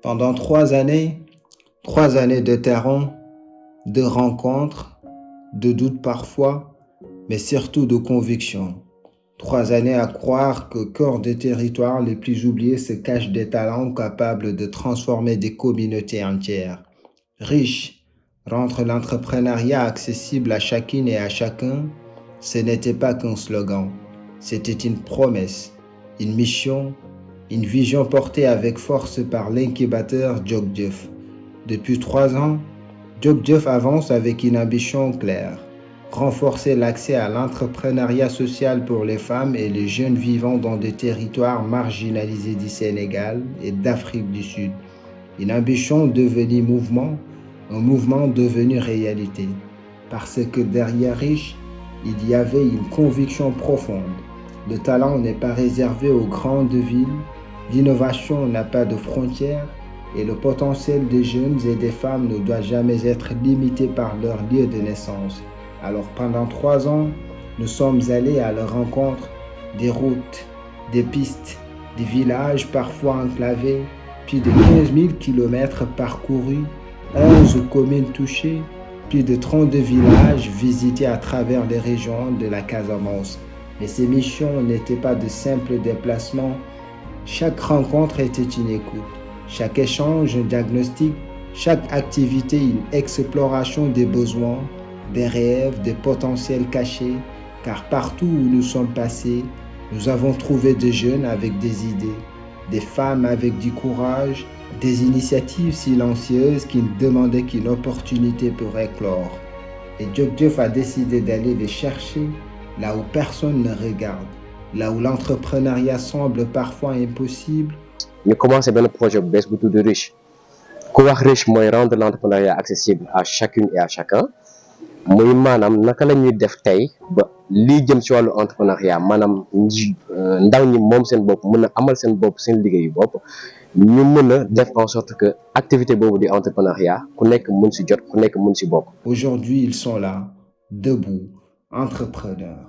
Pendant 3 années de terreur, de rencontres, de doutes parfois, mais surtout de convictions. 3 années à croire qu'au cœur des territoires les plus oubliés se cachent des talents capables de transformer des communautés entières. Riche, rendre l'entrepreneuriat accessible à chacune et à chacun, ce n'était pas qu'un slogan, c'était une promesse, une mission, une vision portée avec force par l'incubateur Jokjeuf. Depuis 3 ans, Jokjeuf avance avec une ambition claire, renforcer l'accès à l'entrepreneuriat social pour les femmes et les jeunes vivant dans des territoires marginalisés du Sénégal et d'Afrique du Sud. Une ambition devenue mouvement, un mouvement devenu réalité. Parce que derrière Riche, il y avait une conviction profonde. Le talent n'est pas réservé aux grandes villes, l'innovation n'a pas de frontières et le potentiel des jeunes et des femmes ne doit jamais être limité par leur lieu de naissance. Alors pendant 3 ans, nous sommes allés à leur rencontre des routes, des pistes, des villages parfois enclavés, plus de 15 000 kilomètres parcourus, 11 communes touchées, plus de 32 villages visités à travers les régions de la Casamance. Mais ces missions n'étaient pas de simples déplacements. Chaque rencontre était une écoute, chaque échange un diagnostic, chaque activité une exploration des besoins, des rêves, des potentiels cachés, car partout où nous sommes passés, nous avons trouvé des jeunes avec des idées, des femmes avec du courage, des initiatives silencieuses qui ne demandaient qu'une opportunité pour éclore. Et Jokjeuf a décidé d'aller les chercher là où personne ne regarde, là où l'entrepreneuriat semble parfois impossible. Ñu commencé benn projet bu bees bu tudd Riche ku wax Riche mooy rendre l'entrepreneuriat accessible à chacune et à chacun muy maanaam naka la ñuy def tey ba lii jëm ci wàllu entrepreneuriat maanaam ndaw ñi moom seen bopp mën a amal seen bopp seen liggéeyu bopp ñu mën a def en sorte que activité boobu di entrepreneuriat ku nekk mën si jot ku nekk mën si bokk. Aujourd'hui, ils sont là, debout, entrepreneurs,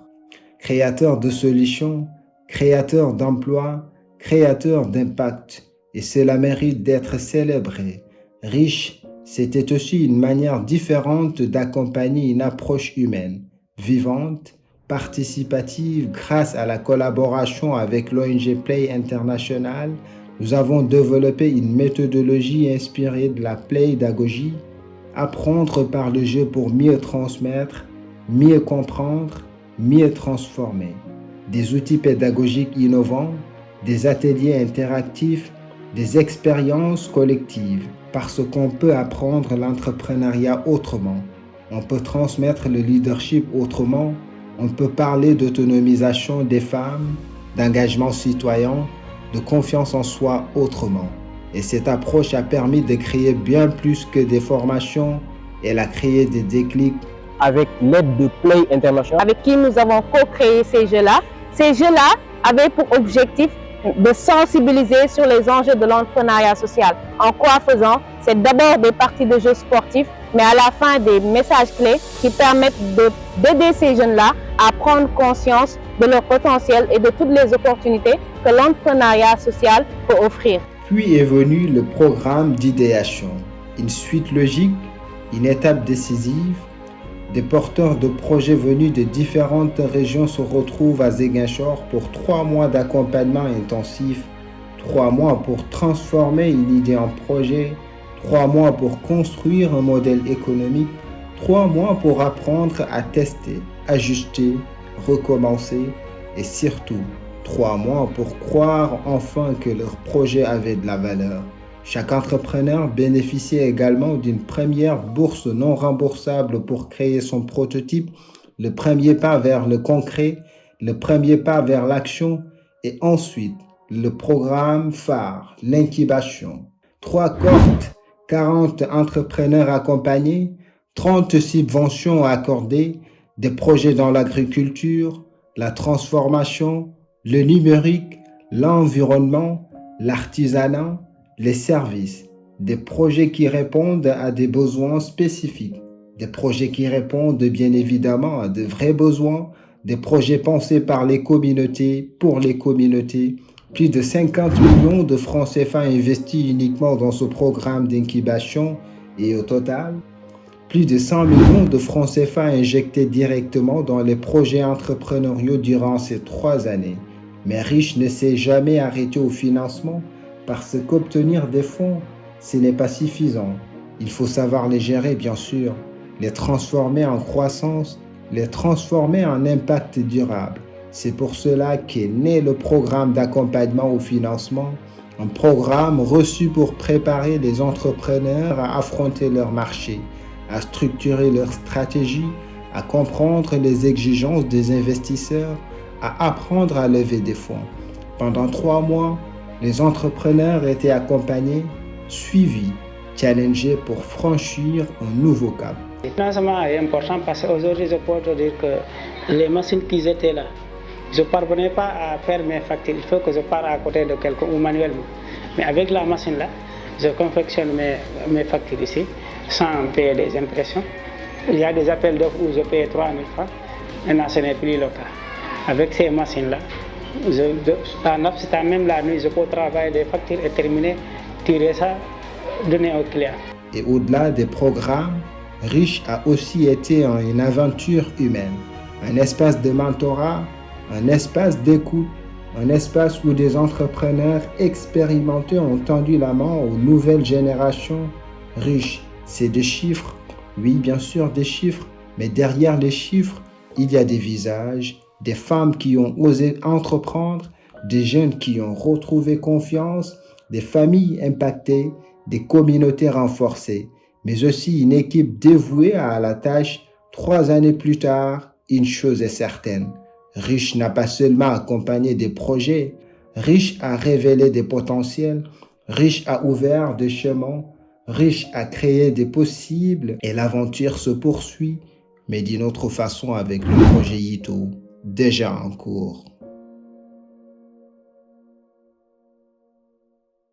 créateurs de solutions, créateurs d'emplois, créateurs d'impact. Et cela mérite d'être célébré. Riche, c'était aussi une manière différente d'accompagner une approche humaine, vivante, participative. Grâce à la collaboration avec l'ONG Play International, nous avons développé une méthodologie inspirée de la pédagogie, apprendre par le jeu pour mieux transmettre, mieux comprendre, mieux transformer. Des outils pédagogiques innovants, des ateliers interactifs, des expériences collectives, parce qu'on peut apprendre l'entrepreneuriat autrement. On peut transmettre le leadership autrement. On peut parler d'autonomisation des femmes, d'engagement citoyen, de confiance en soi autrement. Et cette approche a permis de créer bien plus que des formations. Elle a créé des déclics. Avec l'aide de Play International, avec qui nous avons co-créé ces jeux-là. Ces jeux-là avaient pour objectif de sensibiliser sur les enjeux de l'entrepreneuriat social. En quoi faisant? C'est d'abord des parties de jeux sportifs, mais à la fin des messages clés qui permettent d'aider ces jeunes-là à prendre conscience de leur potentiel et de toutes les opportunités que l'entrepreneuriat social peut offrir. Puis est venu le programme d'idéation, une suite logique, une étape décisive. Des porteurs de projets venus de différentes régions se retrouvent à Ziguinchor pour 3 mois d'accompagnement intensif, 3 mois pour transformer une idée en projet, 3 mois pour construire un modèle économique, 3 mois pour apprendre à tester, ajuster, recommencer et surtout 3 mois pour croire enfin que leur projet avait de la valeur. Chaque entrepreneur bénéficiait également d'une première bourse non remboursable pour créer son prototype, le premier pas vers le concret, le premier pas vers l'action et ensuite le programme phare, l'incubation. 3 cohortes, 40 entrepreneurs accompagnés, 30 subventions accordées, des projets dans l'agriculture, la transformation, le numérique, l'environnement, l'artisanat, les services, des projets qui répondent à des besoins spécifiques, des projets qui répondent bien évidemment à de vrais besoins, des projets pensés par les communautés, pour les communautés, Plus de 50 millions de francs CFA investis uniquement dans ce programme d'incubation et au total, plus de 100 millions de francs CFA injectés directement dans les projets entrepreneuriaux durant ces 3 années. Mais Riche ne s'est jamais arrêté au financement parce qu'obtenir des fonds, ce n'est pas suffisant. Il faut savoir les gérer, bien sûr, les transformer en croissance, les transformer en impact durable. C'est pour cela qu'est né le programme d'accompagnement au financement, un programme reçu pour préparer les entrepreneurs à affronter leur marché, à structurer leur stratégie, à comprendre les exigences des investisseurs, à apprendre à lever des fonds. Pendant 3 mois, les entrepreneurs étaient accompagnés, suivis, challengés pour franchir un nouveau cap. Le financement est important parce qu'aujourd'hui, je peux te dire que les machines qui étaient là, je ne parvenais pas à faire mes factures. Il faut que je parte à côté de quelqu'un ou manuellement. Mais avec la machine là, je confectionne mes factures ici sans payer des impressions. Il y a des appels d'offres où je paye 3 000 francs. Maintenant, ce n'est plus le cas. Avec ces machines-là, même la nuit, je peux travailler des factures et terminer, tirer ça, donner au client. Et au-delà des programmes, Riche a aussi été une aventure humaine, un espace de mentorat, un espace d'écoute, un espace où des entrepreneurs expérimentés ont tendu la main aux nouvelles générations. Riche, c'est des chiffres, oui bien sûr des chiffres, mais derrière les chiffres, il y a des visages, des femmes qui ont osé entreprendre, des jeunes qui ont retrouvé confiance, des familles impactées, des communautés renforcées, mais aussi une équipe dévouée à la tâche. 3 années plus tard, une chose est certaine. Riche n'a pas seulement accompagné des projets, Riche a révélé des potentiels, Riche a ouvert des chemins, Riche a créé des possibles et l'aventure se poursuit, mais d'une autre façon avec le projet Yito, déjà en cours.